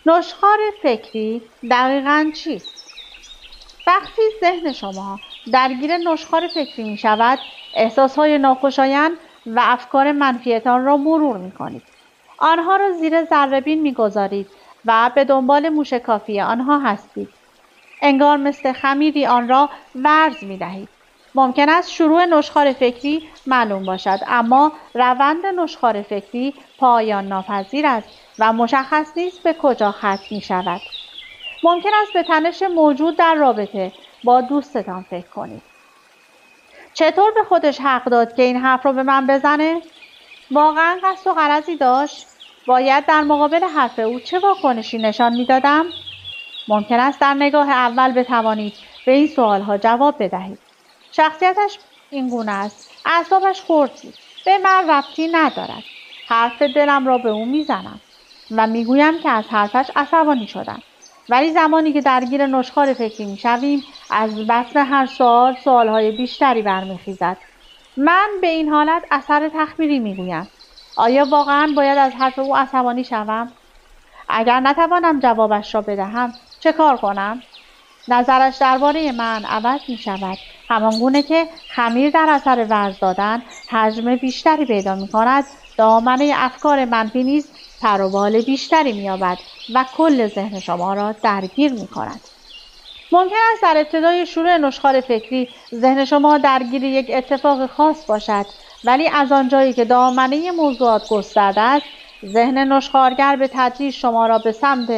نشخوار فکری دقیقاً چیست؟ وقتی ذهن شما درگیر نشخوار فکری می شود، احساسهای ناخوشایند و افکار منفیتان را مرور می کنید. آنها را زیر ذره‌بین می گذارید و به دنبال موشکافی آنها هستید. انگار مثل خمیری آن را ورز می دهید. ممکن است شروع نشخوار فکری معلوم باشد، اما روند نشخوار فکری پایان ناپذیر است و مشخص نیست به کجا ختم می شود. ممکن است به تنش موجود در رابطه با دوستتان فکر کنید. چطور به خودش حق داد که این حرف رو به من بزنه؟ واقعا قصد و غرضی داشت؟ باید در مقابل حرف او چه واکنشی نشان میدادم؟ ممکن است در نگاه اول بتوانید به این سوالها جواب بدهید. شخصیتش این گونه است، اعصابش خرد بود، به من ربطی ندارد. حرف دلم را به او میزنم و میگویم که از حرفش عصبانی شدم. ولی زمانی که درگیر نشخوار فکری میشویم، از بطن هر سوال سوالهای بیشتری برمیخیزد. من به این حالت اثر تخمیری میگویم. آیا واقعا باید از حرف او عصبانی شوم؟ اگر نتوانم جوابش را بدهم چه کار کنم؟ نظرش درباره من عوض می شود، همان گونه که خمیر در اثر ورز دادن حجم بیشتری پیدا می کند. دامنه افکار منفی نیز پر و بال بیشتری می یابد و کل ذهن شما را درگیر می کند. ممکن است در ابتدای شروع نشخوار فکری ذهن شما درگیر یک اتفاق خاص باشد، ولی از آنجایی که دامنه موضوعات گسترده است، ذهن نشخوارگر به تدریج شما را به سمت